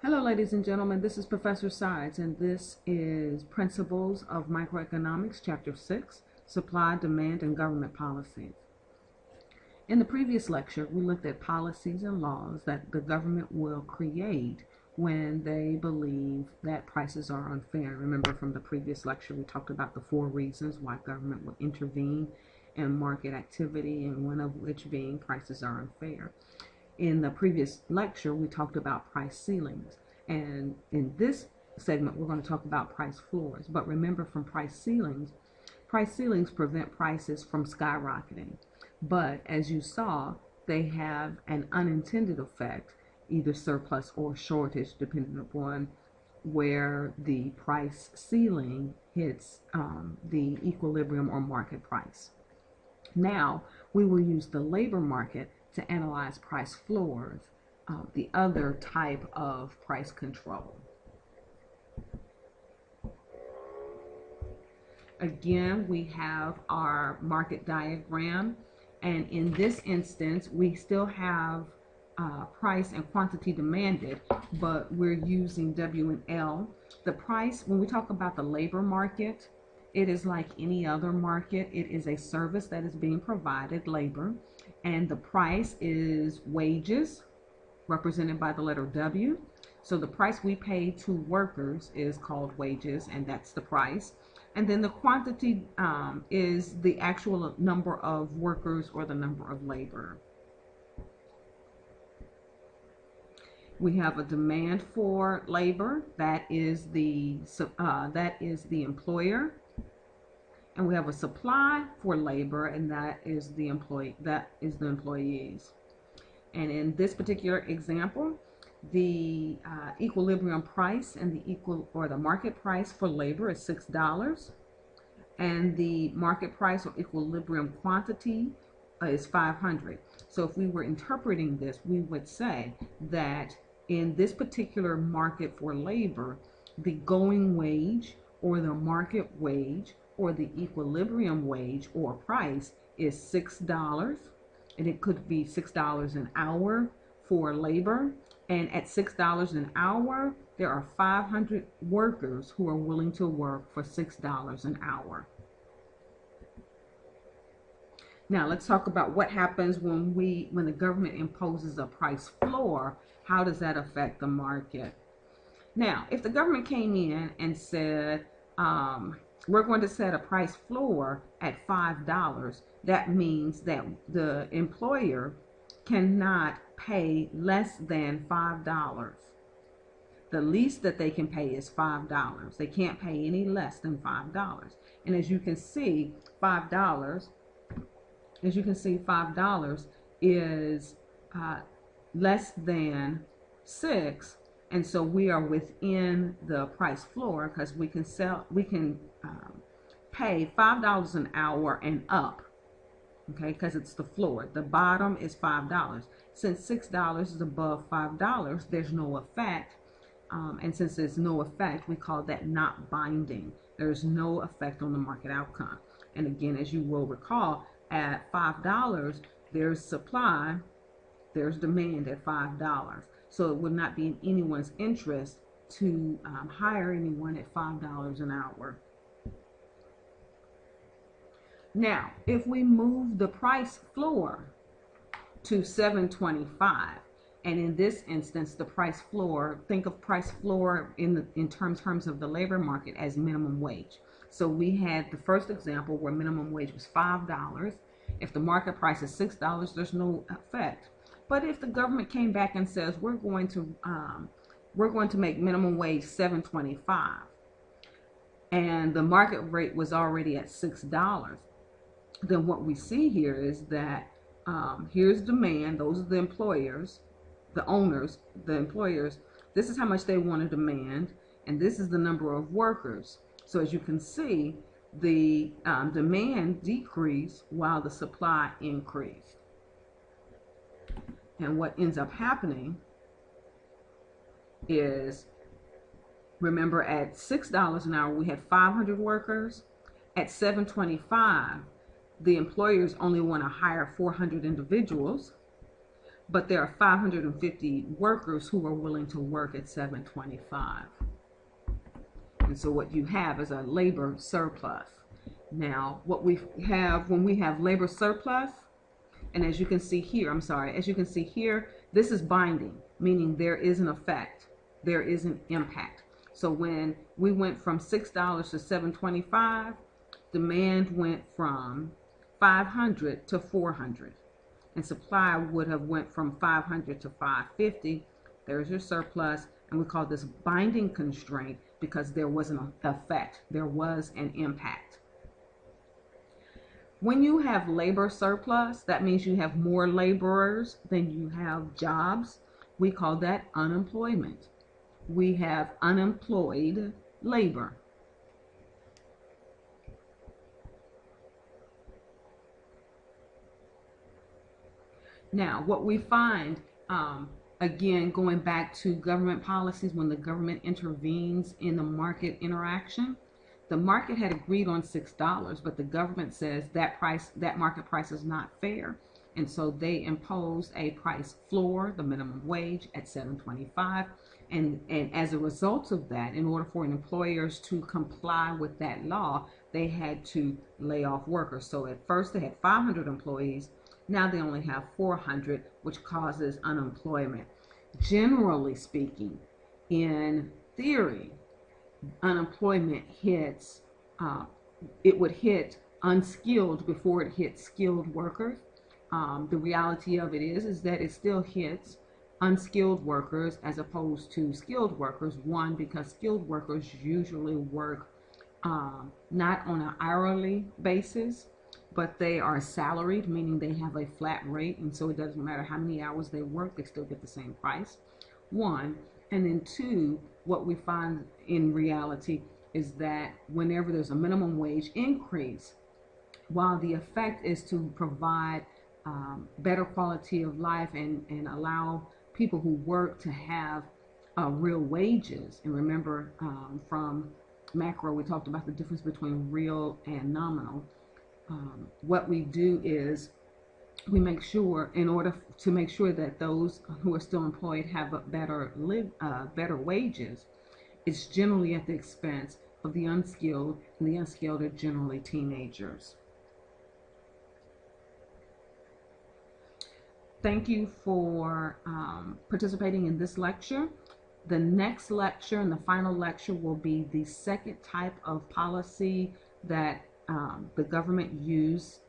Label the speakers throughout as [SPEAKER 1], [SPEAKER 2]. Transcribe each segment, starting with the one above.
[SPEAKER 1] Hello, ladies and gentlemen. This is Professor Sides, and this is Principles of Microeconomics, Chapter 6, Supply, Demand, and Government Policies. In the previous lecture, we looked at policies and laws that the government will create when they believe that prices are unfair. Remember from the previous lecture, we talked about the 4 reasons why government will intervene in market activity, and one of which being prices are unfair. In the previous lecture, we talked about price ceilings. And in this segment, we're going to talk about price floors. But remember, from price ceilings prevent prices from skyrocketing. But as you saw, they have an unintended effect, either surplus or shortage, depending upon where the price ceiling hits the equilibrium or market price. Now, we will use the labor market to analyze price floors, the other type of price control. Again, we have our market diagram, and in this instance, we still have price and quantity demanded, but we're using W and L. The price, when we talk about the labor market, it is like any other market. It is a service that is being provided, labor, and the price is wages, represented by the letter W. So the price we pay to workers is called wages, and that's the price. And then the quantity is the actual number of workers or the number of labor. We have a demand for labor, that is the employer. And we have a supply for labor, and that is the employees. And in this particular example, the equilibrium price and the market price for labor is $6, and the market price or equilibrium quantity is 500. So if we were interpreting this, we would say that in this particular market for labor, the going wage or the market wage or the equilibrium wage or price is $6, and it could be $6 an hour for labor. And at $6 an hour, there are 500 workers who are willing to work for $6 an hour. Now let's talk about what happens when the government imposes a price floor. How does that affect the market? Now, if the government came in and said, we're going to set a price floor at $5, that means that the employer cannot pay less than $5. The least that they can pay is $5. They can't pay any less than $5. And as you can see, $5 is less than 6, and so we are within the price floor because we can pay $5 an hour and up, okay, because it's the floor. The bottom is $5. Since $6 is above $5, there's no effect, and since there's no effect, we call that not binding. There's no effect on the market outcome. And again, as you will recall, at $5, there's supply, there's demand at $5. So it would not be in anyone's interest to hire anyone at $5 an hour. Now, if we move the price floor to $7.25, and in this instance, the price floor, think of price floor in terms of the labor market as minimum wage. So we had the first example where minimum wage was $5. If the market price is $6, there's no effect. But if the government came back and says we're going to make minimum wage $7.25, and the market rate was already at $6, then what we see here is that here's demand. Those are the employers, the owners, the employers. This is how much they want to demand, and this is the number of workers. So as you can see, the demand decreased while the supply increased. And what ends up happening is, remember, at $6 an hour, we had 500 workers. At $7.25, the employers only want to hire 400 individuals. but there are 550 workers who are willing to work at $7.25. And so what you have is a labor surplus. Now, what we have when we have labor surplus, and as you can see here, this is binding, meaning there is an effect, there is an impact. So when we went from $6 to $7.25, demand went from 500 to 400, and supply would have went from 500 to 550. There's your surplus, and we call this binding constraint because there was an effect, there was an impact. When you have labor surplus, that means you have more laborers than you have jobs. We call that unemployment. We have unemployed labor. Now, what we find, again, going back to government policies, when the government intervenes in the market interaction, the market had agreed on $6, but the government says that market price is not fair. And so they impose a price floor, the minimum wage, at $7.25. And as a result of that, in order for employers to comply with that law, they had to lay off workers. So at first they had 500 employees. Now they only have 400, which causes unemployment. Generally speaking, in theory, unemployment hits, it would hit unskilled before it hits skilled workers. The reality of it is that it still hits unskilled workers as opposed to skilled workers. One, because skilled workers usually work not on an hourly basis, but they are salaried, meaning they have a flat rate, and so it doesn't matter how many hours they work, they still get the same price. One, and then two, what we find in reality is that whenever there's a minimum wage increase, while the effect is to provide better quality of life and allow people who work to have real wages, and remember from macro we talked about the difference between real and nominal. What we do is we make sure, in order to make sure that those who are still employed have a better wages, it's generally at the expense of the unskilled, and the unskilled are generally teenagers. Thank you for participating in this lecture. The next lecture and the final lecture will be the second type of policy that the government use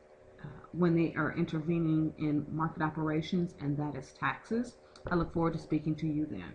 [SPEAKER 1] when they are intervening in market operations, and that is taxes. I look forward to speaking to you then.